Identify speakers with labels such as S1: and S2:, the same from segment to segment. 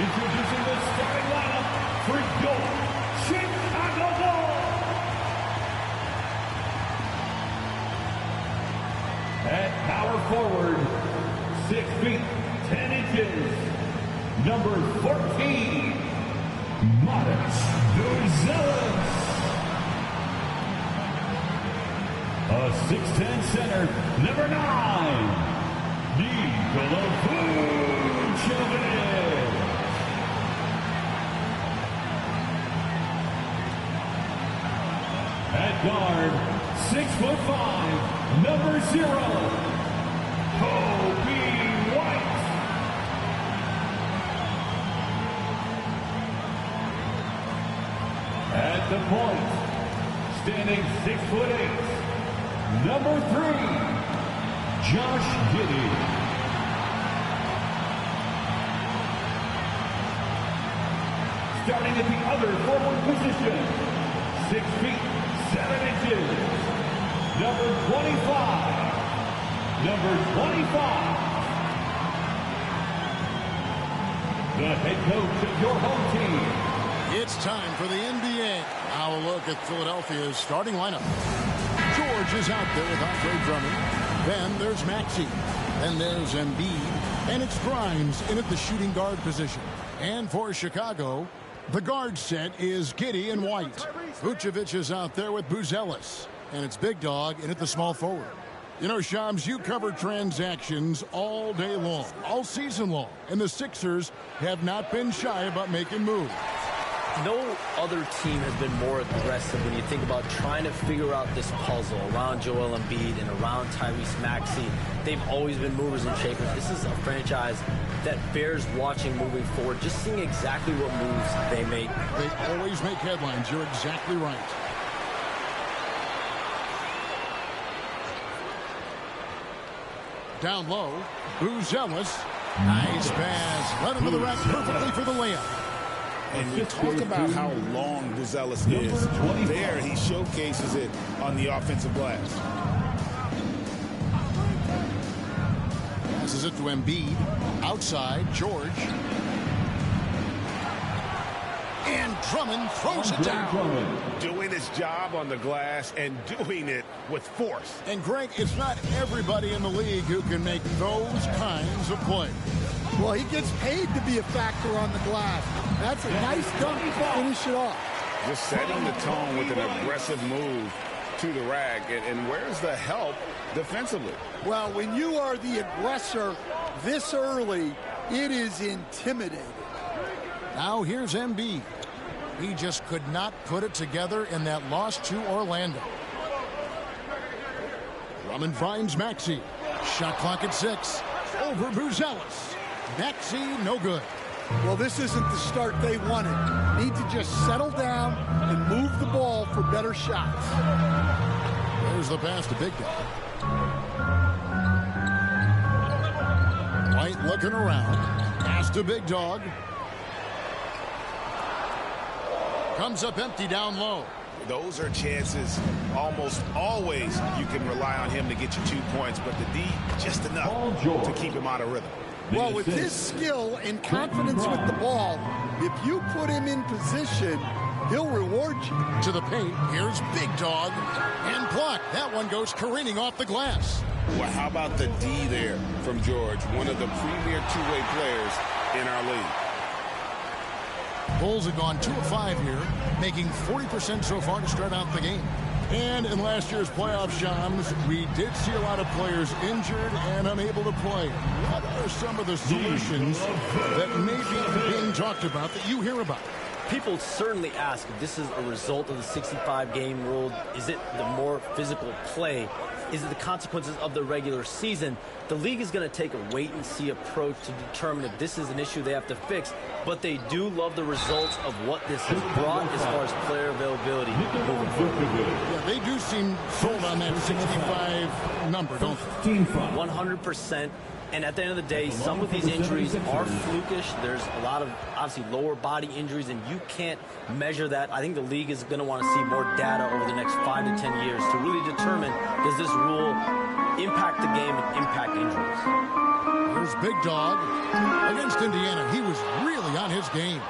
S1: Introducing the starting lineup for your Chicago Bulls. At power forward, 6 feet 10 inches, number 14, Marich Buzelis. A 6'10 center, number 9, Nikola Vucevic. At guard, 6'5", number 0, Kobe White. At the point, standing 6'8", number 3, Josh Giddey. Starting at the other forward position, 6 feet 7 inches, number 25. Number 25. The head coach of your home team.
S2: It's time for the NBA. Now a look at Philadelphia's starting lineup. George is out there with Andre Drummond. Then there's Maxey. Then there's Embiid. And it's Grimes in at the shooting guard position. And for Chicago, the guard set is Giddey and White. Vucevic is out there with Buzelis. And it's Big Dog in at the small forward. You know, Shams, you cover transactions all day long, all season long. And the Sixers have not been shy about making moves.
S3: No other team has been more aggressive when you think about trying to figure out this puzzle around Joel Embiid and around Tyrese Maxey. They've always been movers and shakers. This is a franchise that bears watching moving forward, just seeing exactly what moves they make.
S2: They always make headlines. You're exactly right. Down low, Buzelis. Nice pass. Led him to the rack perfectly for the layup.
S4: And we talk about how long Buzelis is. There, he showcases it on the offensive glass.
S2: Passes it to Embiid. Outside, George. And Drummond throws it down.
S4: Doing his job on the glass and doing it with force.
S2: And Greg, it's not everybody in the league who can make those kinds of plays.
S5: Well, he gets paid to be a factor on the glass. That's a nice dunk to finish it off.
S4: Just setting the tone with an aggressive move to the rack. And where's the help defensively?
S5: Well, when you are the aggressor this early, it is intimidating.
S2: Now here's Embiid. He just could not put it together in that loss to Orlando. Drummond finds Maxey. Shot clock at 6. Over Buzelis. Maxey, no good.
S5: Well, this isn't the start they wanted. Need to just settle down and move the ball for better shots.
S2: There's the pass to Big Dog. White looking around. Pass to Big Dog. Comes up empty down low.
S4: Those are chances almost always you can rely on him to get you 2 points, but the D just enough to keep him out of rhythm.
S5: Well, with his skill and confidence with the ball, if you put him in position, he'll reward you.
S2: To the paint, here's Big Dog, and blocked. That one goes careening off the glass.
S4: Well, how about the D there from George, one of the premier two-way players in our league.
S2: Bulls have gone 2 of 5 here, making 40% so far to start out the game. And in last year's playoff, Shams, we did see a lot of players injured and unable to play. What are some of the solutions that may be being talked about that you hear about?
S3: People certainly ask if this is a result of the 65-game rule. Is it the more physical play? Is it the consequences of the regular season? The league is going to take a wait-and-see approach to determine if this is an issue they have to fix, but they do love the results of what this has brought as far as player availability moving forward.
S2: Yeah, they do seem sold on that 65 number, don't they?
S3: 100%. And at the end of the day, some of these injuries are flukish. There's a lot of, obviously, lower body injuries, and you can't measure that. I think the league is going to want to see more data over the next 5 to 10 years to really determine, does this rule impact the game and impact injuries?
S2: Here's Big Dog. Against Indiana, he was really on his game.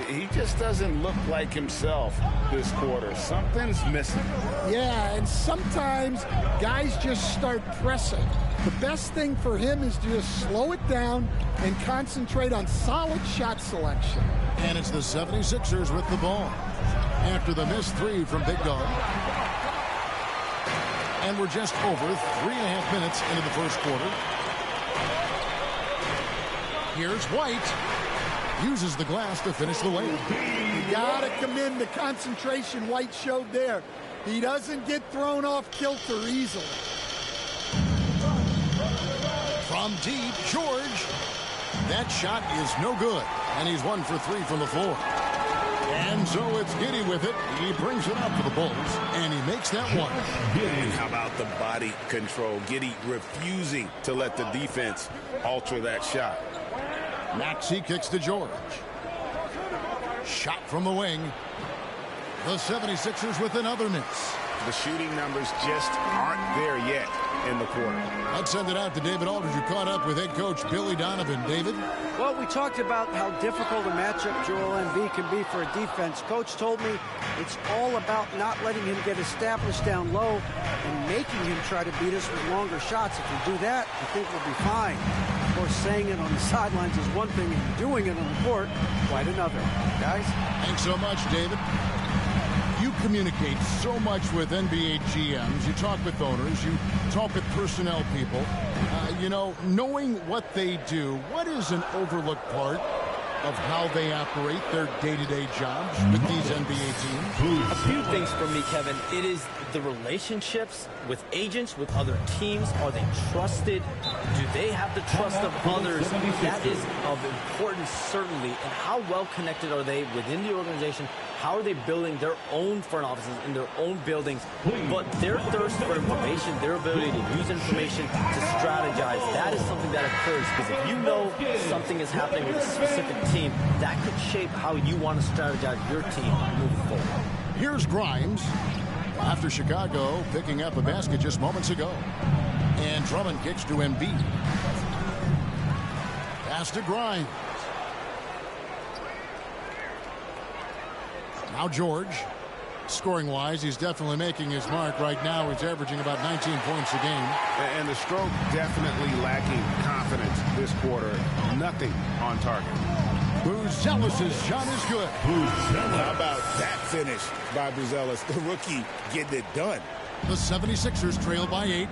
S4: He just doesn't look like himself this quarter. Something's missing.
S5: Yeah, and sometimes guys just start pressing. The best thing for him is to just slow it down and concentrate on solid shot selection.
S2: And it's the 76ers with the ball after the missed three from Big Dog. And we're just over 3.5 minutes into the first quarter. Here's White. Uses the glass to finish the layup.
S5: You gotta commend the concentration White showed there. He doesn't get thrown off kilter easily.
S2: From deep, George. That shot is no good. And he's 1 for 3 from the floor. And so it's Giddey with it. He brings it up for the Bulls. And he makes that one.
S4: And how about the body control? Giddey refusing to let the defense alter that shot.
S2: Maxey kicks to George. Shot from the wing. The 76ers with another miss.
S4: The shooting numbers just aren't there yet in the quarter.
S2: Let's send it out to David Aldridge, who caught up with head coach Billy Donovan. David?
S6: Well, we talked about how difficult a matchup Joel Embiid can be for a defense. Coach told me it's all about not letting him get established down low and making him try to beat us with longer shots. If we do that, I think we'll be fine. Of course, saying it on the sidelines is one thing, and doing it on the court, quite another. Guys?
S2: Thanks so much, David. You communicate so much with NBA GMs. You talk with owners. You talk with personnel people. You know, knowing what they do, what is an overlooked part of how they operate their day-to-day jobs with these NBA teams?
S3: A few things for me, Kevin. It is the relationships with agents, with other teams. Are they trusted? Do they have the trust of others? That is of importance, certainly. And how well connected are they within the organization? How are they building their own front offices in their own buildings? But their thirst for information, their ability to use information to strategize, that is something that occurs. Because if you know something is happening with a specific team, that could shape how you want to strategize your team moving forward.
S2: Here's Grimes after Chicago picking up a basket just moments ago. And Drummond kicks to Embiid. Pass to Grimes. Now George. Scoring-wise, he's definitely making his mark. Right now, he's averaging about 19 points a game.
S4: And the stroke definitely lacking confidence this quarter. Nothing on target.
S2: Buzelis' shot is good.
S4: How about that finish by Buzelis, the rookie, getting it done?
S2: The 76ers trail by 8.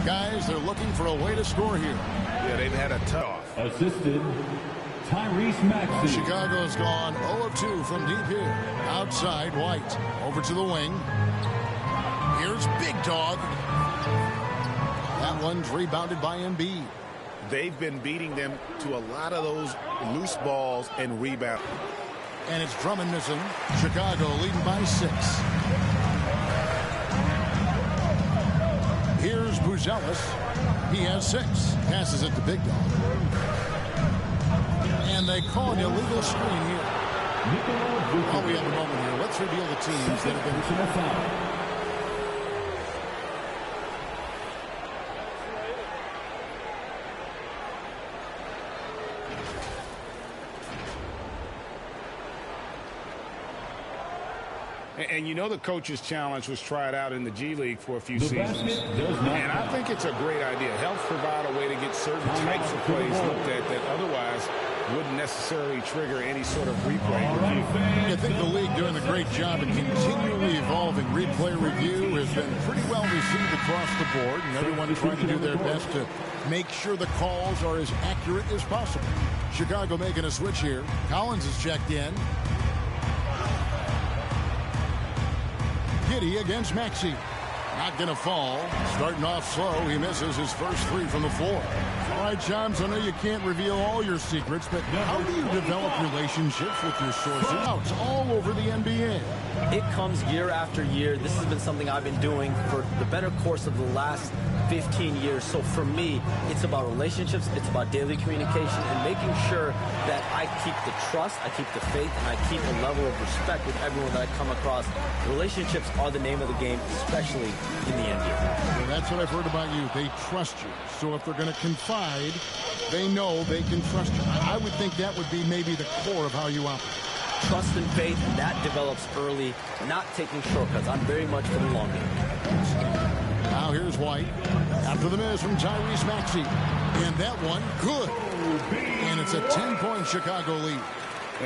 S2: Guys, they're looking for a way to score here.
S4: Yeah, they've had a tough.
S1: Assisted Tyrese Maxey.
S2: Chicago's gone 0 of 2 from deep here. Outside, White. Over to the wing. Here's Big Dog. That one's rebounded by Embiid.
S4: They've been beating them to a lot of those loose balls and rebound.
S2: And it's Drummond missing. Chicago leading by 6. Here's Buzelis. He has 6. Passes it to Big Dog. And they call an illegal screen here. While we have a moment here, let's reveal the teams that have been...
S4: And you know the coach's challenge was tried out in the G League for a few seasons. And I think it's a great idea. Helps provide a way to get certain types of plays looked at that otherwise wouldn't necessarily trigger any sort of replay review.
S2: I think the league doing a great job in continually evolving. Replay review has been pretty well received across the board, and everyone trying to do their best to make sure the calls are as accurate as possible. Chicago making a switch here. Collins is checked in. Giddey against Maxey. Not going to fall. Starting off slow. He misses his first 3 from the floor. All right, Shams, I know you can't reveal all your secrets, but how do you develop relationships with your sources? It's all over the NBA.
S3: It comes year after year. This has been something I've been doing for the better course of the last 15 years. So for me, it's about relationships, it's about daily communication, and making sure that I keep the trust, I keep the faith, and I keep a level of respect with everyone that I come across. Relationships are the name of the game, especially in the NBA.
S2: Well, that's what I've heard about you. They trust you. So if they're going to confide pride, they know they can trust you. I would think that would be maybe the core of how you operate.
S3: Trust and faith, and that develops early, not taking shortcuts. I'm very much for the long game.
S2: Now here's White. After the miss from Tyrese Maxey. And that one, good. And it's a 10-point Chicago lead.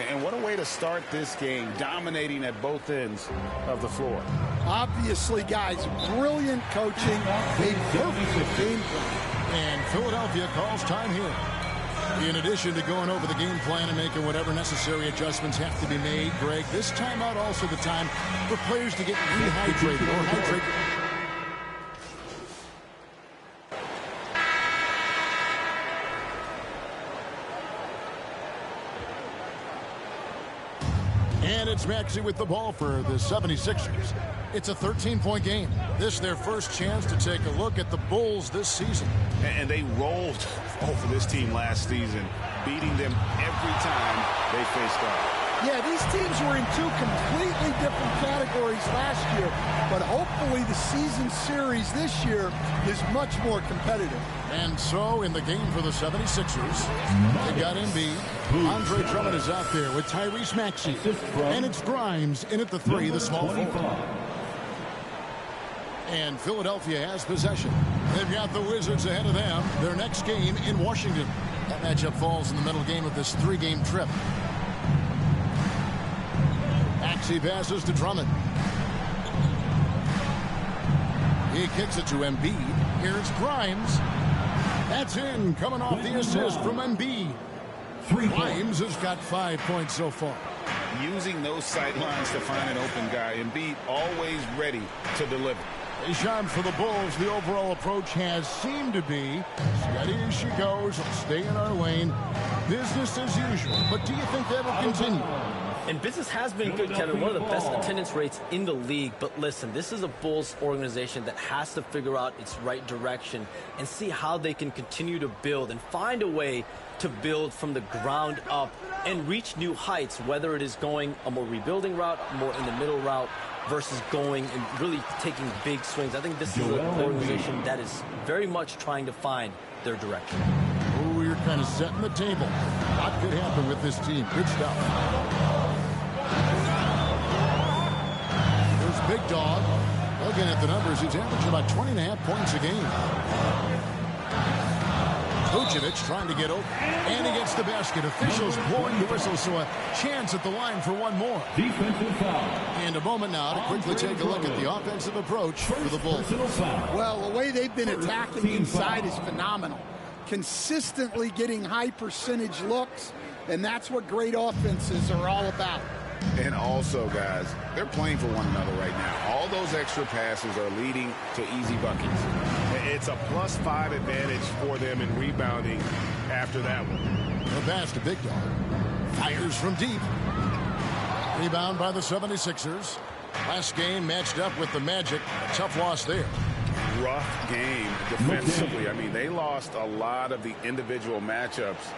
S4: And what a way to start this game, dominating at both ends of the floor.
S5: Obviously, guys, brilliant coaching, a perfect game plan.
S2: And Philadelphia calls time here. In addition to going over the game plan and making whatever necessary adjustments have to be made, Greg, this timeout also the time for players to get rehydrated or hydrated. And it's Maxey with the ball for the 76ers. It's a 13-point game. This is their first chance to take a look at the Bulls this season.
S4: And they rolled over this team last season, beating them every time they faced off.
S5: Yeah, these teams were in two completely different categories last year, but hopefully the season series this year is much more competitive.
S2: And so in the game for the 76ers, they got Embiid. Andre Drummond is out there with Tyrese Maxey. And it's Grimes in at the three, the small forward. And Philadelphia has possession. They've got the Wizards ahead of them. Their next game in Washington. That matchup falls in the middle game of this three-game trip. Maxey passes to Drummond. He kicks it to Embiid. Here's Grimes. That's in, coming off the assist from Embiid. Grimes has got 5 points so far.
S4: Using those sidelines to find an open guy. Embiid always ready to deliver.
S2: A shot for the Bulls. The overall approach has seemed to be steady as she goes. Stay in our lane. Business as usual. But do you think that will continue?
S3: And business has been good, Kevin. One of the best attendance rates in the league. But listen, this is a Bulls organization that has to figure out its right direction and see how they can continue to build and find a way to build from the ground up and reach new heights, whether it is going a more rebuilding route, more in the middle route, versus going and really taking big swings. I think this is an organization that is very much trying to find their direction.
S2: Oh, you're kind of setting the table. What could happen with this team? Good stuff. There's Big Dog. Looking at the numbers, he's averaging about 20.5 points a game. Vucevic trying to get open, and he gets the basket. Officials blowing the whistle, so a chance at the line for one more.
S1: Defensive foul.
S2: And a moment now to quickly take a look at the offensive approach for the Bulls.
S5: Well, the way they've been attacking inside is phenomenal. Consistently getting high percentage looks, and that's what great offenses are all about.
S4: And also, guys, they're playing for one another right now. All those extra passes are leading to easy buckets.
S7: It's a +5 advantage for them in rebounding after that one.
S2: The pass to Big Dog. Fires from deep. Rebound by the 76ers. Last game matched up with the Magic. A tough loss there.
S4: Rough game defensively. I mean, they lost a lot of the individual matchups,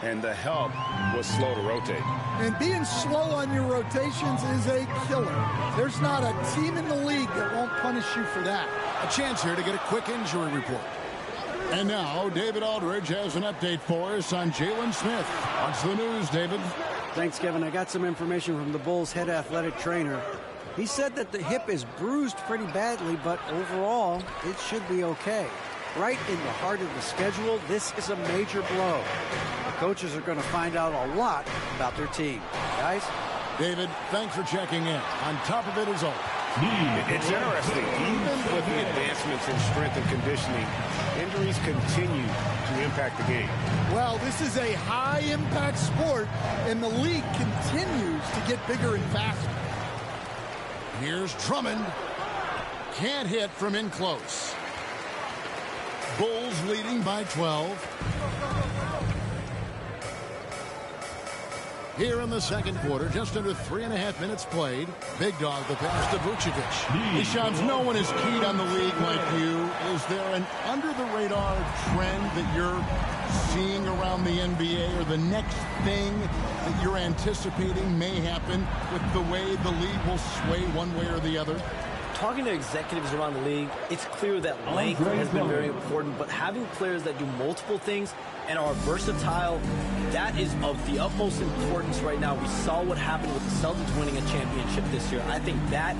S4: and the help was slow to rotate.
S5: And being slow on your rotations is a killer. There's not a team in the league that won't punish you for that.
S2: A chance here to get a quick injury report. And now, David Aldridge has an update for us on Jalen Smith. What's the news, David?
S6: Thanks, Kevin. I got some information from the Bulls' head athletic trainer. He said that the hip is bruised pretty badly, but overall, it should be okay. Right in the heart of the schedule, this is a major blow. The coaches are going to find out a lot about their team. Guys?
S2: David, thanks for checking in. On top of it is all.
S7: It's interesting. Even with the advancements in strength and conditioning, injuries continue to impact the game.
S5: Well, this is a high-impact sport, and the league continues to get bigger and faster.
S2: Here's Drummond. Can't hit from in close. Bulls leading by 12. Here in the second quarter, just under 3.5 minutes played. Big Dog, the pass to Vucevic. Ishams, no one is keyed on the league like you. Is there an under-the-radar trend that you're seeing around the NBA, or the next thing that you're anticipating may happen with the way the league will sway one way or the other?
S3: talking to executives around the league, it's clear that length has been very important, but having players that do multiple things and are versatile, that is of the utmost importance right now. We saw what happened with the Celtics winning a championship this year. I think that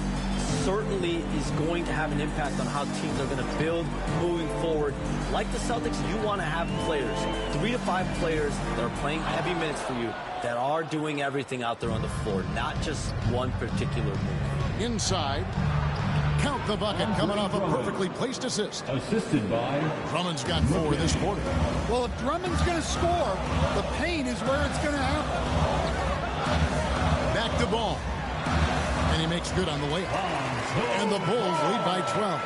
S3: certainly is going to have an impact on how teams are going to build moving forward. Like the Celtics, you want to have players, 3 to 5 players that are playing heavy minutes for you, that are doing everything out there on the floor, not just one particular move.
S2: Inside. Count the bucket, coming off a perfectly placed assist.
S1: Assisted by
S2: Drummond's got 4 this quarter.
S5: Well, if Drummond's going to score, the paint is where it's going to happen.
S2: Back to ball. And he makes good on the layup. And the Bulls lead by 12.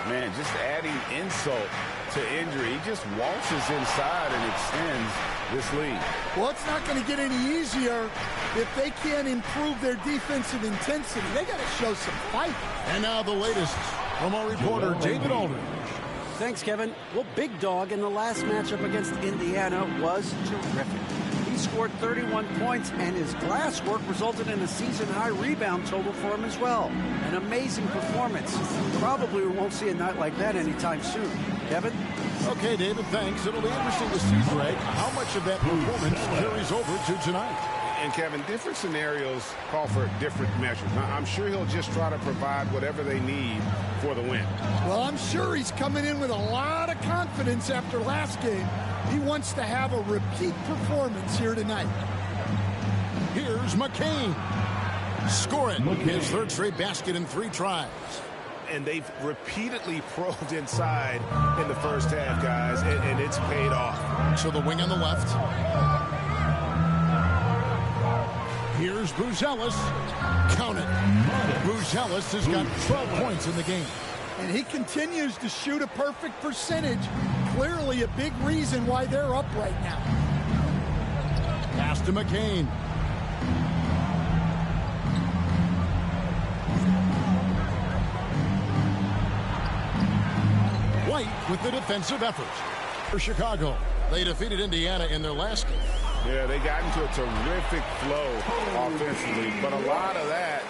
S4: Man, just adding insult to injury. He just waltzes inside and extends this lead.
S5: Well, it's not going to get any easier if they can't improve their defensive intensity. They got to show some fight.
S2: And now the latest from our reporter, David Aldridge.
S6: Thanks, Kevin. Well, Big Dog in the last matchup against Indiana was terrific. He scored 31 points, and his glass work resulted in a season-high rebound total for him as well. An amazing performance. Probably we won't see a night like that anytime soon. Kevin?
S2: Okay, David, thanks. It'll be interesting to see, Greg, how much of that performance carries over to tonight.
S4: And, Kevin, different scenarios call for different measures. I'm sure he'll just try to provide whatever they need for the win.
S5: Well, I'm sure he's coming in with a lot of confidence after last game. He wants to have a repeat performance here tonight.
S2: Here's McCain. Score it. His 3rd straight basket in 3 tries.
S4: And they've repeatedly probed inside in the first half, guys, and it's paid off.
S2: So the wing on the left. Here's Buzelis. Count it. Buzelis has got 12 points in the game.
S5: And he continues to shoot a perfect percentage. Clearly a big reason why they're up right now.
S2: Pass to McCain. White with the defensive effort. For Chicago, they defeated Indiana in their last game.
S4: Yeah, they got into a terrific flow offensively, but a lot of that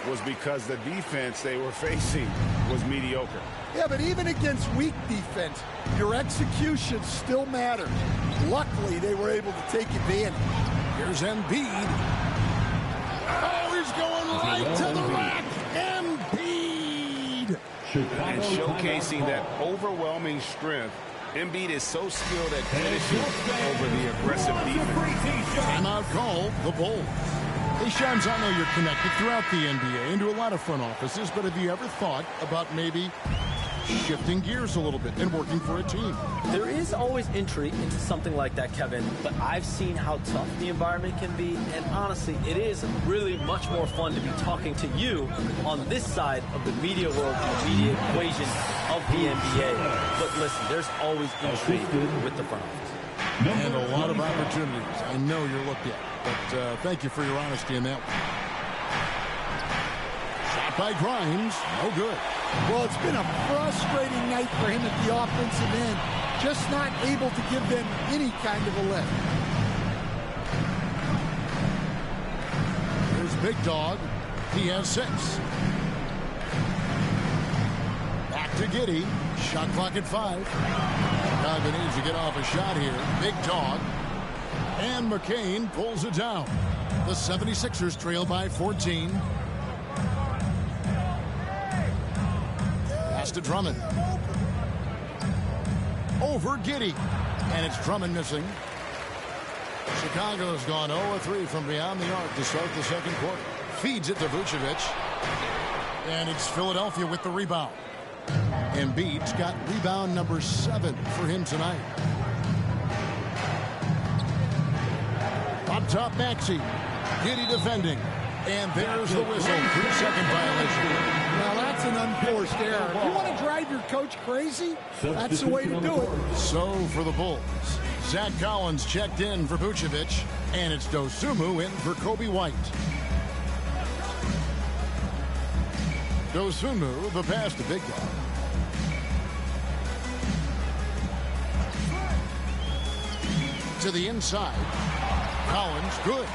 S4: was because the defense they were facing was mediocre.
S5: Yeah, but even against weak defense, your execution still matters. Luckily, they were able to take advantage.
S2: Here's Embiid. Oh, he's going right to the rack. Embiid.
S4: And showcasing that overwhelming strength. Embiid is so skilled at finishing over the aggressive defense.
S2: Timeout call, the Bulls. Hey, Shams, I know you're connected throughout the NBA into a lot of front offices, but have you ever thought about maybe shifting gears a little bit and working for a team?
S3: There is always intrigue into something like that, Kevin, but I've seen how tough the environment can be, and honestly, it is really much more fun to be talking to you on this side of the media world, the media equation of the NBA. But listen, there's always intrigue with the front office.
S2: And a lot of opportunities. I know you're looked at, but thank you for your honesty in that one. Shot by Grimes, no good.
S5: Well, it's been a frustrating night for him at the offensive end. Just not able to give them any kind of a lift.
S2: Here's Big Dog. He has 6. Back to Giddey. Shot clock at 5. Chicago needs to get off a shot here. Big Dog. And McCain pulls it down. The 76ers trail by 14. Pass to Drummond. Over Giddey. And it's Drummond missing. Chicago's gone 0-3 from beyond the arc to start the second quarter. Feeds it to Vucevic. And it's Philadelphia with the rebound. Embiid's got rebound number 7 for him tonight. Up top, Maxey. Giddey defending. And there's the whistle. 3-second violation.
S5: Now that's an unforced error. If you want to drive your coach crazy, that's the way to do it.
S2: So for the Bulls, Zach Collins checked in for Vucevic, and it's Dosunmu in for Kobe White. Dosunmu, the pass to Big Dog. To the inside. Collins, good.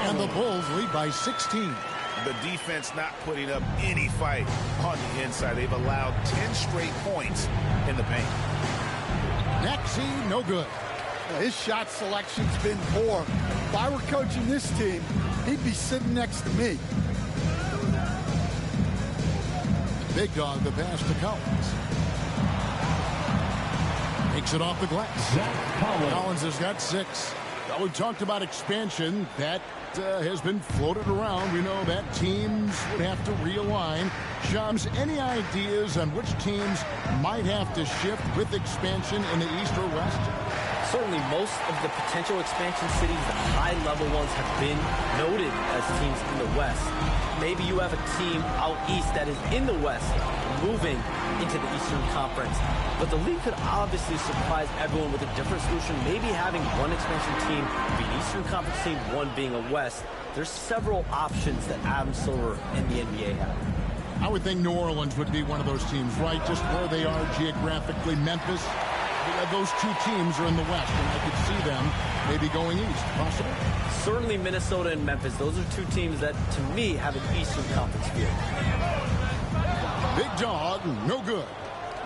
S2: And the Bulls lead by 16.
S4: the defense not putting up any fight on the inside. They've allowed 10 straight points in the paint.
S2: Maxey, no good.
S5: His shot selection's been poor. If I were coaching this team, he'd be sitting next to me.
S2: Big Dog, the pass to Collins. Takes it off the glass. Collins has got 6. Well, we talked about expansion. That has been floated around. We know that teams would have to realign. Shams, any ideas on which teams might have to shift with expansion in the East or West?
S3: Certainly most of the potential expansion cities, the high-level ones, have been noted as teams in the West. Maybe you have a team out east that is in the West moving into the Eastern Conference. But the league could obviously surprise everyone with a different solution. Maybe having one expansion team be an Eastern Conference team, one being a West. There's several options that Adam Silver and the NBA have.
S2: I would think New Orleans would be one of those teams, right? Just where they are geographically. Memphis, those two teams are in the West, and I could see them maybe going east. Possible?
S3: Certainly Minnesota and Memphis. Those are two teams that, to me, have an Eastern Conference feel.
S2: Big Dog, no good.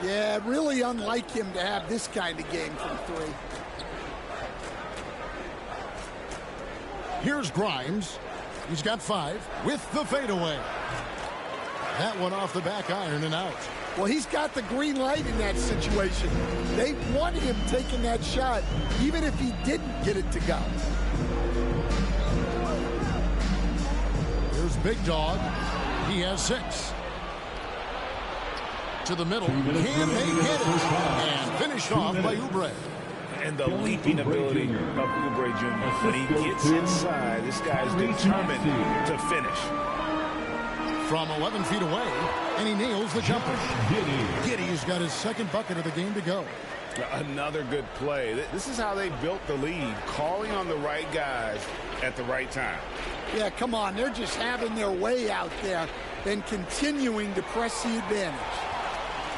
S5: Yeah, really unlike him to have this kind of game from 3.
S2: Here's Grimes. He's got 5 with the fadeaway. That one off the back iron and out.
S5: Well, he's got the green light in that situation. They want him taking that shot, even if he didn't get it to go.
S2: Here's Big Dog. He has 6. To the middle. Can they get it? And finished off by Oubre.
S4: And the leaping ability of Oubre Jr. When he gets inside, this guy's determined to finish.
S2: From 11 feet away, and he nails the jumper. Giddey's got his second bucket of the game to go.
S4: Another good play. This is how they built the lead, calling on the right guys at the right time.
S5: Yeah, come on. They're just having their way out there and continuing to press the advantage.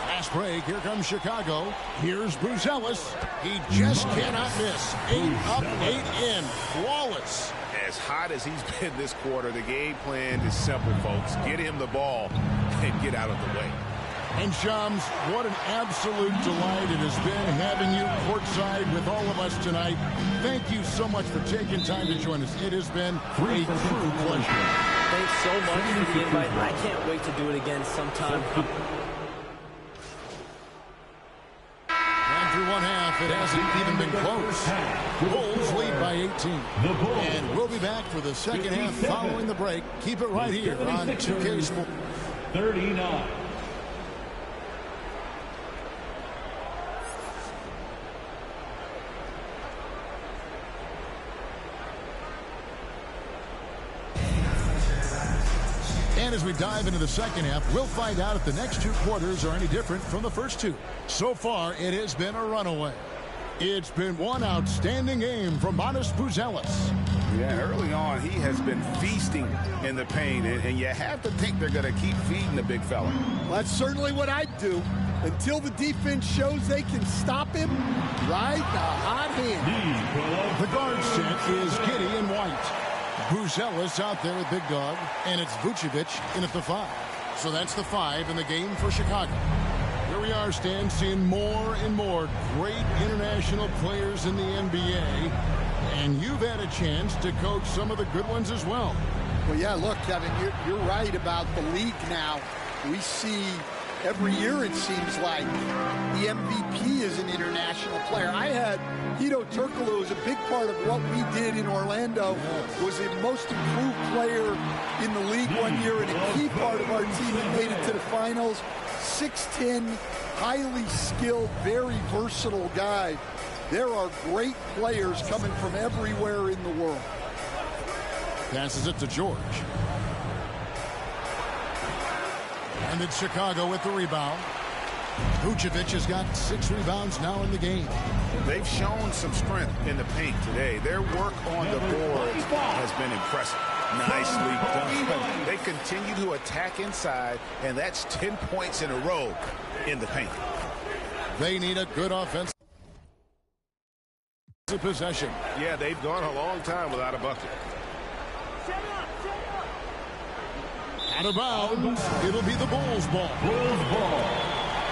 S2: Fast break. Here comes Chicago. Here's Bruce Ellis. He just cannot miss. 8 up, 8 in. Flawless.
S4: As hot as he's been this quarter, the game plan is simple, folks. Get him the ball and get out of the way.
S2: And Shams, what an absolute delight it has been having you courtside with all of us tonight. Thank you so much for taking time to join us. It has been a true pleasure.
S3: Thanks so much for the invite. I can't wait to do it again sometime.
S2: And through one half, it hasn't even been close. Bulls lead by 18. And we'll be back for the second half following the break. Keep it right here on 2K Sports.
S1: 39.
S2: And as we dive into the second half, we'll find out if the next 2 quarters are any different from the first 2. So far, it has been a runaway. It's been one outstanding game from Matas Buzelis.
S4: Yeah, early on, he has been feasting in the paint, and you have to think they're going to keep feeding the big fella.
S5: Well, that's certainly what I'd do. Until the defense shows they can stop him, ride the hot hand.
S2: The guard set is Giddey and White. Buzelis out there with Big Dog, and it's Vucevic in at the 5. So that's the 5 in the game for Chicago. Here we are, Stan, seeing more and more great international players in the NBA, and you've had a chance to coach some of the good ones as well.
S5: Well, yeah, look, Kevin, you're right about the league now. We see every year, it seems like, the MVP is an international player. I had Hedo Turkoglu, who was a big part of what we did in Orlando, was the most improved player in the league one year and a key part of our team. He made it to the finals. 6'10", highly skilled, very versatile guy. There are great players coming from everywhere in the world.
S2: Passes it to George. And it's Chicago with the rebound. Vucevic has got 6 rebounds now in the game.
S4: They've shown some strength in the paint today. Their work on the boards has been impressive. Nicely done. They continue to attack inside, and that's 10 points in a row in the paint.
S2: They need a good offensive possession.
S4: Yeah, they've gone a long time without a bucket.
S2: Out of bounds. It'll be the Bulls ball.
S1: Bulls ball.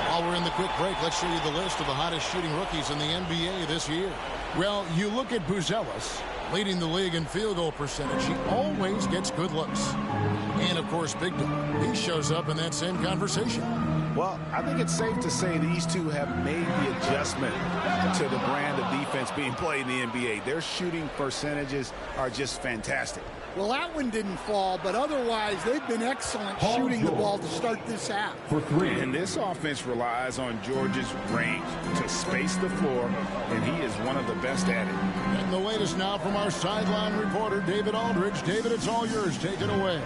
S2: While we're in the quick break, let's show you the list of the hottest shooting rookies in the NBA this year. Well, you look at Buzelis, leading the league in field goal percentage. He always gets good looks. And, of course, Big Dog. He shows up in that same conversation.
S7: Well, I think it's safe to say these two have made the adjustment to the brand of defense being played in the NBA. Their shooting percentages are just fantastic.
S5: Well, that one didn't fall, but otherwise they've been excellent shooting the ball to start this half.
S1: For 3.
S4: And this offense relies on George's range to space the floor, and he is one of the best at it.
S2: And the latest now from our sideline reporter, David Aldridge. David, it's all yours. Take it away.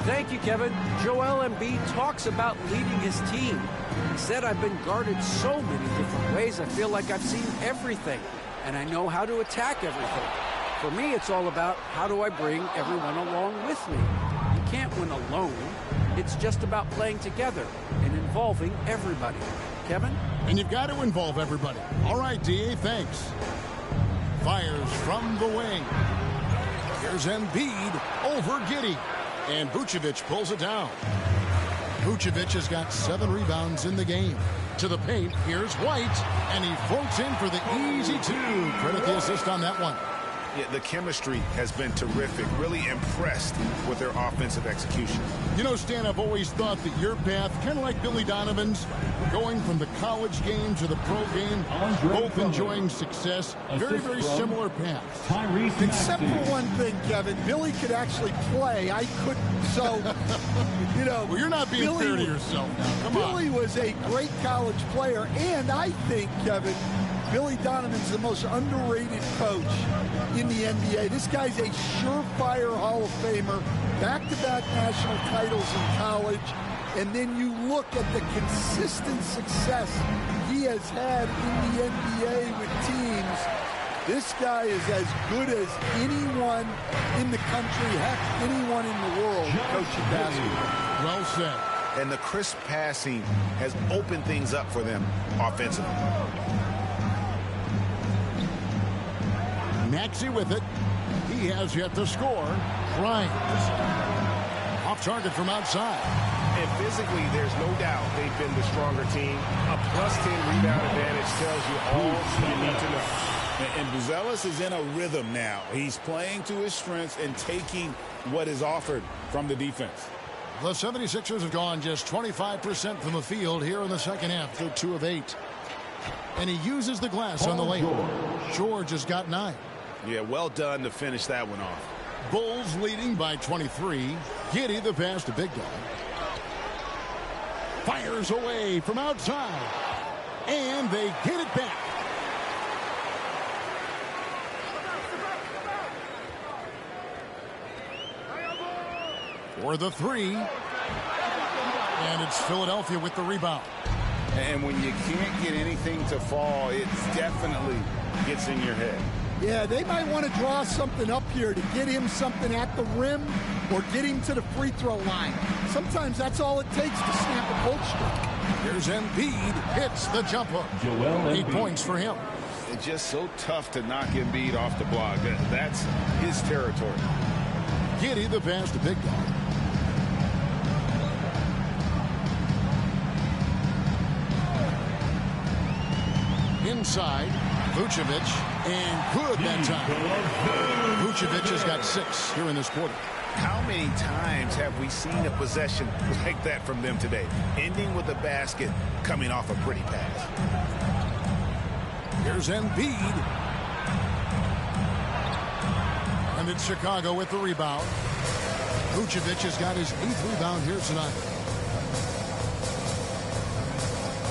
S6: Thank you, Kevin. Joel Embiid talks about leading his team. He said, I've been guarded so many different ways. I feel like I've seen everything, and I know how to attack everything. For me, it's all about how do I bring everyone along with me. You can't win alone. It's just about playing together and involving everybody. Kevin?
S2: And you've got to involve everybody. All right, D.A., thanks. Fires from the wing. Here's Embiid over Giddey. And Vucevic pulls it down. Vucevic has got 7 rebounds in the game. To the paint, here's White. And he floats in for the easy 2. Credit the assist on that one.
S4: Yeah, the chemistry has been terrific. Really impressed with their offensive execution.
S2: You know, Stan, I've always thought that your path, kind of like Billy Donovan's, going from the college game to the pro game, both enjoying success, very, very similar paths.
S5: Except for one thing, Kevin. Billy could actually play. I couldn't. So, you know.
S2: Well, you're not being
S5: Billy
S2: fair to yourself now. Come on.
S5: Billy was a great college player, and I think, Kevin, Billy Donovan's the most underrated coach in the NBA. This guy's a surefire Hall of Famer, back-to-back national titles in college, and then you look at the consistent success he has had in the NBA with teams. This guy is as good as anyone in the country, heck, anyone in the world coaching basketball.
S2: Well said.
S4: And the crisp passing has opened things up for them offensively.
S2: Maxey with it. He has yet to score. Bryant. Off target from outside.
S7: And physically, there's no doubt they've been the stronger team. A +10 rebound advantage tells you all you need to know.
S4: And Buzelis is in a rhythm now. He's playing to his strengths and taking what is offered from the defense.
S2: The 76ers have gone just 25% from the field here in the second half. They're 2 of 8. And he uses the glass on the layup. George has got 9.
S4: Yeah, well done to finish that one off.
S2: Bulls leading by 23. Giddey the pass to Big Dog. Fires away from outside. And they get it back. For the 3. And it's Philadelphia with the rebound.
S4: And when you can't get anything to fall, it definitely gets in your head.
S5: Yeah, they might want to draw something up here to get him something at the rim or get him to the free throw line. Sometimes that's all it takes to snap a cold streak.
S2: Here's Embiid, hits the jump hook. 8 points for him.
S4: It's just so tough to knock Embiid off the block. That's his territory.
S2: Giddey the pass to Big Dog. Inside, Vucevic, and good that time. Vucevic has got 6 here in this quarter.
S4: How many times have we seen a possession like that from them today? Ending with a basket, coming off a pretty pass.
S2: Here's Embiid. And it's Chicago with the rebound. Vucevic has got his 8th rebound here tonight.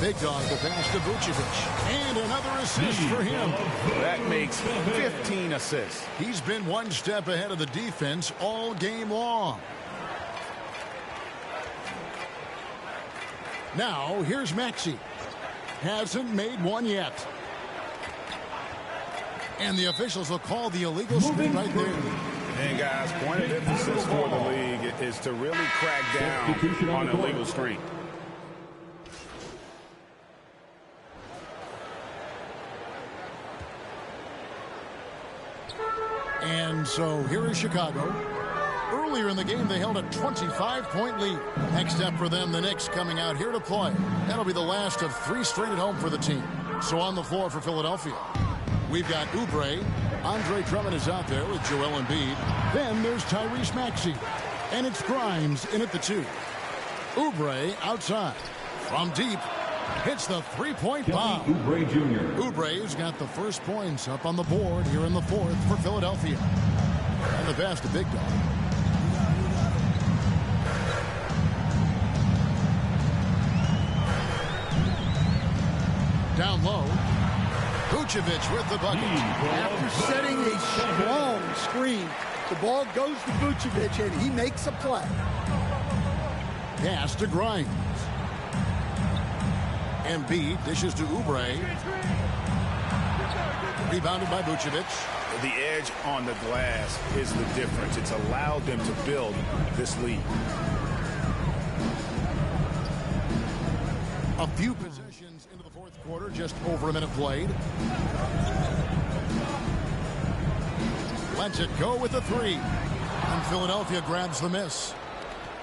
S2: Big Dog the pass to Vucevic. And another assist for him.
S4: That makes 15 assists.
S2: He's been one step ahead of the defense all game long. Now, here's Maxey. Hasn't made one yet. And the officials will call the illegal screen right there.
S4: And guys, point of emphasis for the league is to really crack down on illegal screen.
S2: And so here is Chicago. Earlier in the game, they held a 25-point lead. Next up for them, the Knicks coming out here to play. That'll be the last of 3 straight at home for the team. So on the floor for Philadelphia, we've got Oubre. Andre Drummond is out there with Joel Embiid. Then there's Tyrese Maxey. And it's Grimes in at the 2. Oubre outside. From deep. Hits the three-point bomb.
S1: Oubre Jr.
S2: Oubre's got the first points up on the board here in the 4th for Philadelphia. And the pass to Big Dog. Down low. Vucevic with the bucket.
S5: After setting a strong screen, the ball goes to Vucevic, and he makes a play.
S2: Pass to Grimes. Embiid dishes to Oubre. Rebounded by Vucevic.
S4: The edge on the glass is the difference. It's allowed them to build this lead.
S2: A few possessions into the 4th quarter, just over a minute played. Lets it go with the 3. And Philadelphia grabs the miss.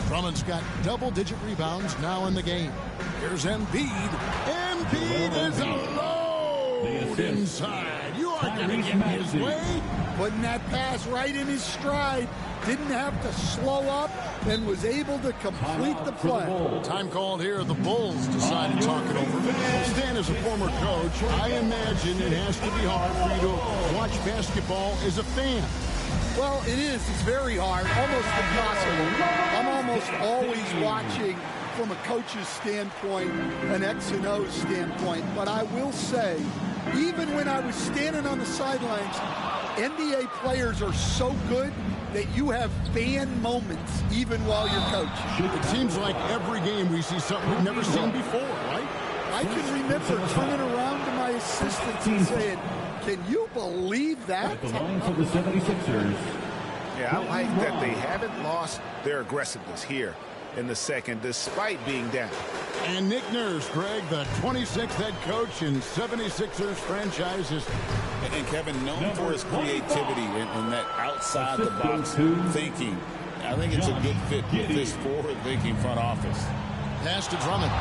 S2: Drummond's got double-digit rebounds now in the game. Here's Embiid. Embiid is alone inside. You are going to get his way.
S5: Putting that pass right in his stride. Didn't have to slow up and was able to complete the play.
S2: Time called here. The Bulls decide to talk it over. Stan, as a former coach, I imagine it has to be hard for you to watch basketball as a fan.
S5: Well, it is. It's very hard, almost impossible. I'm almost always watching from a coach's standpoint, an X and O standpoint. But I will say, even when I was standing on the sidelines, NBA players are so good that you have fan moments even while you're coaching.
S2: It seems like every game we see something we've never seen before, right?
S5: I can remember turning around to my assistants and saying, can you believe that?
S1: At the line for the 76ers.
S4: Yeah, I like that they haven't lost their aggressiveness here in the second, despite being down.
S2: And Nick Nurse, Greg, the 26th head coach in 76ers franchise history.
S4: And Kevin, known for his creativity and that outside-the-box thinking. I think it's a good fit with this forward-thinking front office.
S2: Pass to Drummond.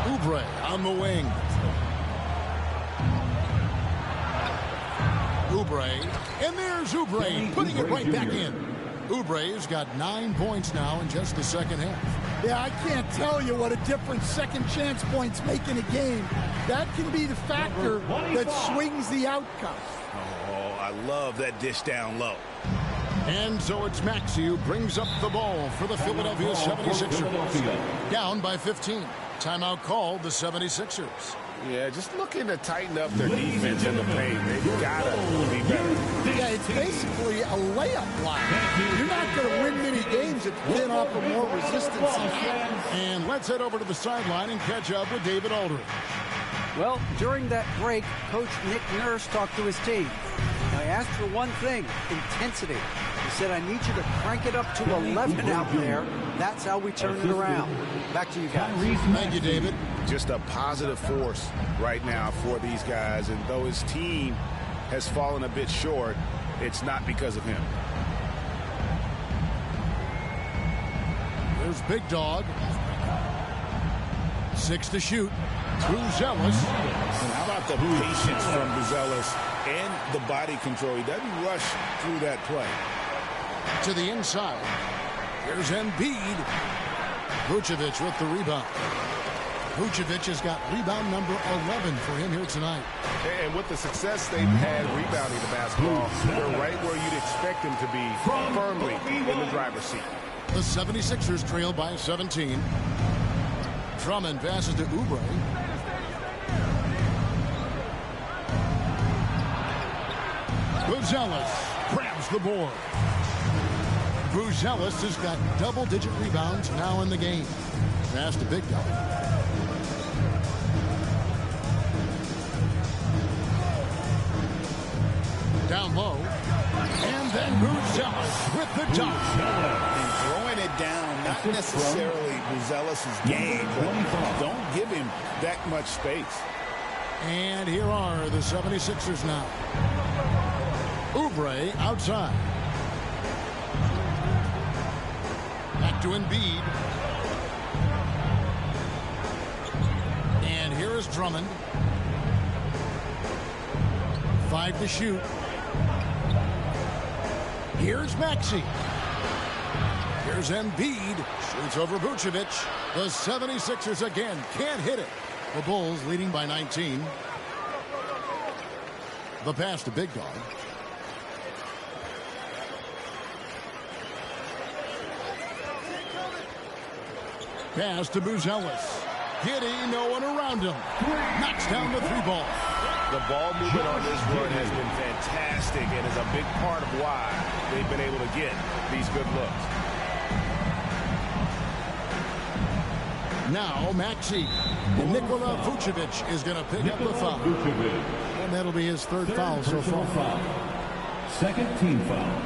S2: Oubre on the wing. Oubre. And there's Oubre putting it right back in. Oubre's got 9 points now in just the second half.
S5: Yeah, I can't tell you what a difference second chance points make in a game. That can be the factor that swings the outcome.
S4: Oh, I love that dish down low.
S2: And so it's Maxey who brings up the ball for the Philadelphia 76ers. Down by 15. Timeout called the 76ers.
S4: Yeah, just looking to tighten up their defense in the paint. They've got to be better.
S5: Yeah, it's basically a layup line. You're not going to win many games if you can't offer more resistance than that.
S2: And let's head over to the sideline and catch up with David Aldridge.
S6: Well, during that break, Coach Nick Nurse talked to his team. Now, he asked for one thing, intensity. He said, I need you to crank it up to 11 out there. That's how we turn it around. Back to you guys.
S2: Thank you, David.
S4: Just a positive force right now for these guys. And though his team has fallen a bit short, it's not because of him.
S2: There's Big Dog. 6 to shoot. Buzelis.
S4: And how about the patience from Buzelis and the body control? He doesn't rush through that play.
S2: To the inside. Here's Embiid. Vucevic with the rebound. Vucevic has got rebound number 11 for him here tonight.
S4: And with the success they've had rebounding the basketball, they're right where you'd expect them to be, firmly in the driver's seat.
S2: The 76ers trail by 17. Drummond passes to Oubre. Buzelis grabs the board. Buzelis has got double-digit rebounds now in the game. Pass to Big Dog. Down low. And then Buzelis with the dunk.
S4: And throwing it down, not necessarily Buzelis' game, but don't give him that much space.
S2: And here are the 76ers now. Oubre outside. Back to Embiid. And here is Drummond. 5 to shoot. Here's Maxey. Here's Embiid. Shoots over Vucevic. The 76ers again can't hit it. The Bulls leading by 19. The pass to Big Dog. Pass to Buzelis. Giddey, no one around him. Knocks down the 3 ball.
S7: The ball movement on this run has been fantastic and is a big part of why they've been able to get these good looks.
S2: Now Maxey. And Nikola Vucevic is going to pick up the foul. And that'll be his third foul so far.
S1: Second team foul.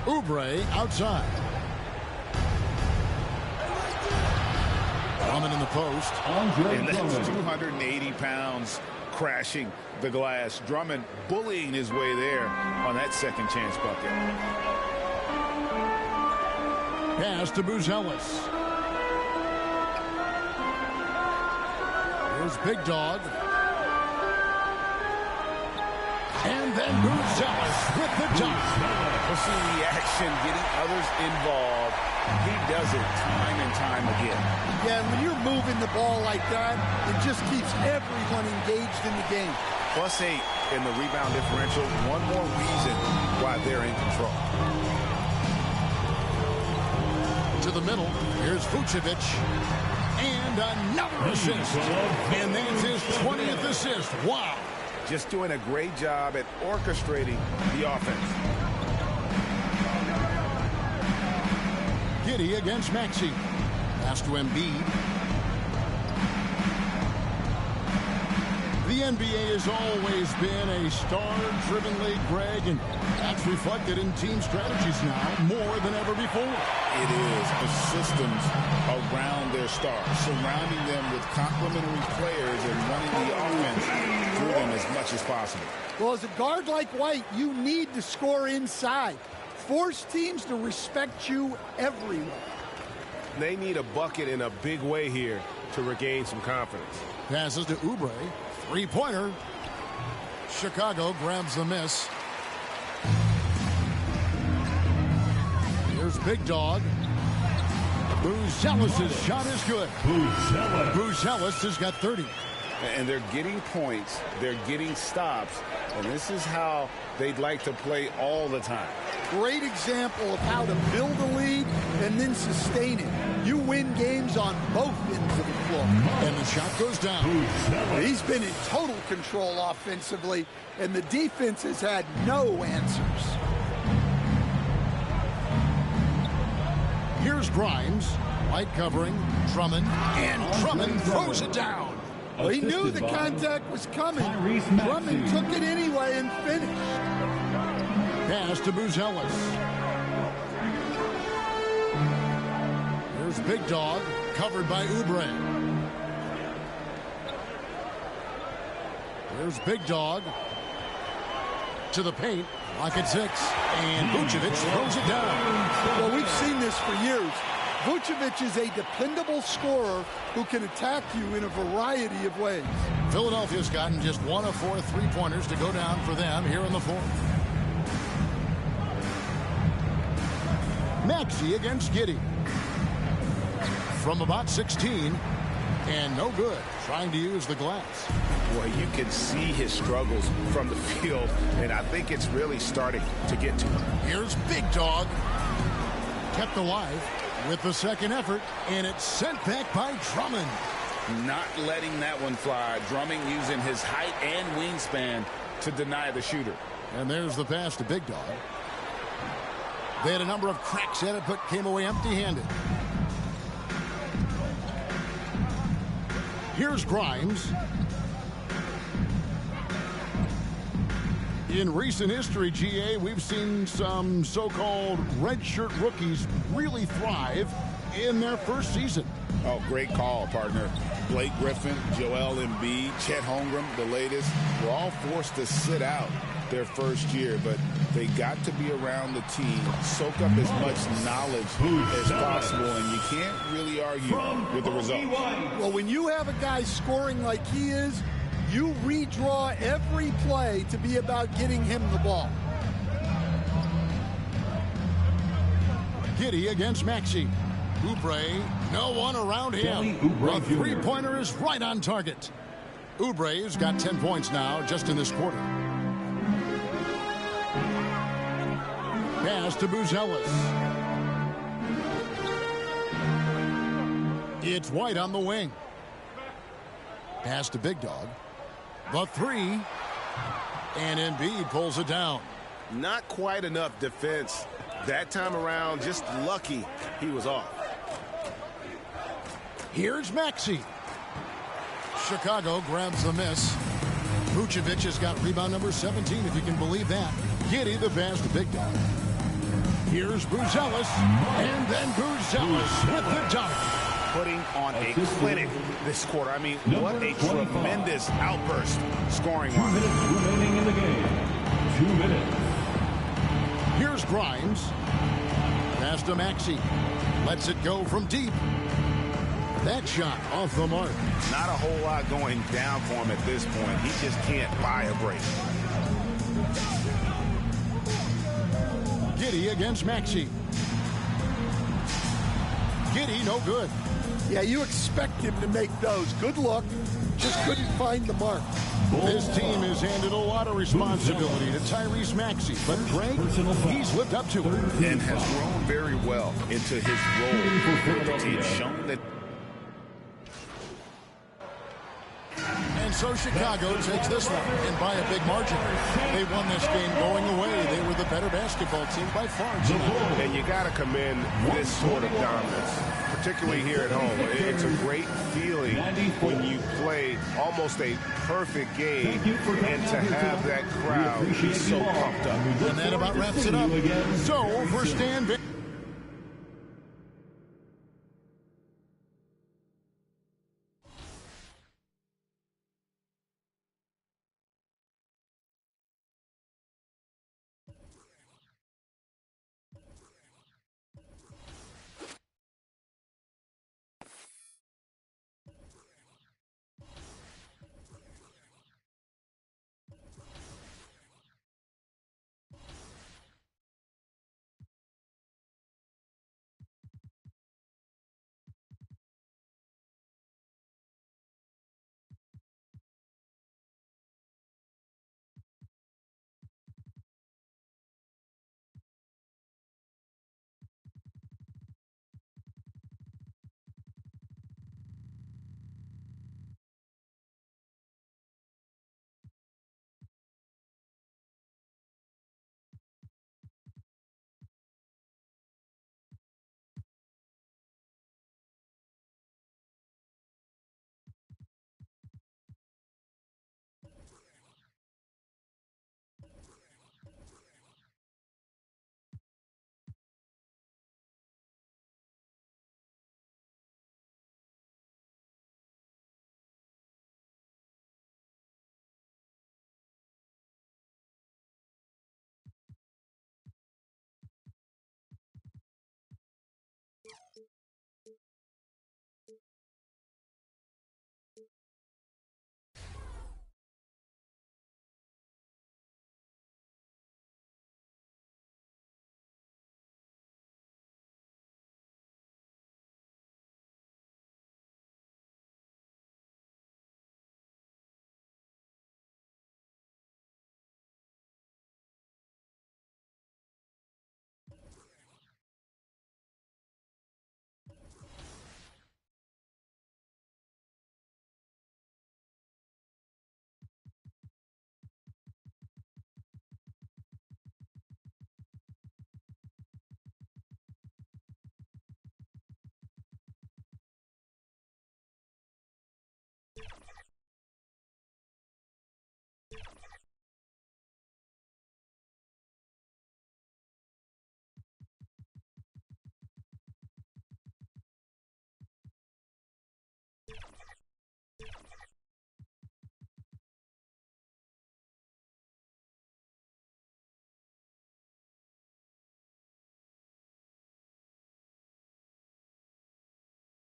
S2: Oubre outside. Drummond in the post.
S7: And that's 280 pounds crashing the glass. Drummond bullying his way there on that second chance bucket.
S2: Pass to Buzelis. Here's Big Dog. And then Buzelis with the dunk.
S7: We'll see the action, getting others involved. He does it time and time again.
S5: Yeah, when you're moving the ball like that, it just keeps everyone engaged in the game.
S7: +8 in the rebound differential. One more reason why they're in control.
S2: To the middle. Here's Vucevic. And another assist. And that's his 20th assist. Wow.
S7: Just doing a great job at orchestrating the offense.
S2: Giddey against Maxey. Pass to Embiid. The NBA has always been a star-driven league, Greg, and that's reflected in team strategies now more than ever before.
S4: It is the systems around their stars, surrounding them with complementary players and running the offense through them as much as possible.
S5: Well, as a guard like White, you need to score inside. Force teams to respect you everywhere.
S7: They need a bucket in a big way here to regain some confidence.
S2: Passes to Oubre. Three-pointer. Chicago grabs the miss. Here's Big Dog. Buzelis' shot is good. Buzelis has got 30.
S4: And they're getting points. They're getting stops. And this is how they'd like to play all the time.
S5: Great example of how to build a lead and then sustain it. You win games on both ends of the floor.
S2: And the shot goes down.
S5: He's been in total control offensively, and the defense has had no answers.
S2: Here's Grimes. White covering. Drummond. And Drummond throws it down.
S5: Well, he knew the contact was coming. Drummond took it anyway and finished.
S2: Pass to Buzelis. Here's Big Dog, covered by Oubre. Here's Big Dog to the paint, pocket 6, and Vucevic throws it down.
S5: Well, we've seen this for years. Vucevic is a dependable scorer who can attack you in a variety of ways.
S2: Philadelphia's gotten just 1 of 4 3-pointers to go down for them here in the fourth. Maxey against Giddey. From about 16, and no good, trying to use the glass.
S7: Boy, you can see his struggles from the field, and I think it's really starting to get to him.
S2: Here's Big Dog. Kept alive with the second effort, and it's sent back by Drummond.
S4: Not letting that one fly. Drummond using his height and wingspan to deny the shooter.
S2: And there's the pass to Big Dog. They had a number of cracks at it, but came away empty-handed. Here's Grimes. In recent history, GA, we've seen some so-called redshirt rookies really thrive in their first season.
S4: Oh, great call, partner. Blake Griffin, Joel Embiid, Chet Holmgren, the latest, were all forced to sit out their first year, but they got to be around the team, soak up as much knowledge as possible, and you can't really argue with the result.
S5: Well, when you have a guy scoring like he is, you redraw every play to be about getting him the ball.
S2: Giddey against Maxey. Oubre, no one around him. A three-pointer is right on target. Oubre's got 10 points now just in this quarter. Pass to Buzelis. It's White on the wing. Pass to Big Dog. The three. And Embiid pulls it down.
S7: Not quite enough defense that time around. Just lucky he was off.
S2: Here's Maxey. Chicago grabs the miss. Vucevic has got rebound number 17, if you can believe that. Giddey the pass to Big Dog. Here's Buzelis. And then Buzelis with the dunk.
S7: Putting on a clinic this quarter. I mean, what a tremendous outburst scoring line.
S1: 2 minutes remaining in the game. 2 minutes.
S2: Here's Grimes. Pass to Maxey. Lets it go from deep. That shot off the mark.
S7: Not a whole lot going down for him at this point. He just can't buy a break.
S2: Giddey against Maxey. Giddey no good.
S5: Yeah, you expect him to make those. Good luck. Just couldn't find the mark.
S2: This team has handed a lot of responsibility to Tyrese Maxey, but Greg, he's lived up to it.
S7: And has grown very well into his role with the team. Shown that.
S2: And so Chicago takes this one, and by a big margin. They won this game going away. They were the better basketball team by far tonight.
S7: And you got to commend this sort of dominance, particularly here at home. It's a great feeling when you play almost a perfect game and to have that crowd be so pumped up.
S2: And that about wraps it up. So for Stan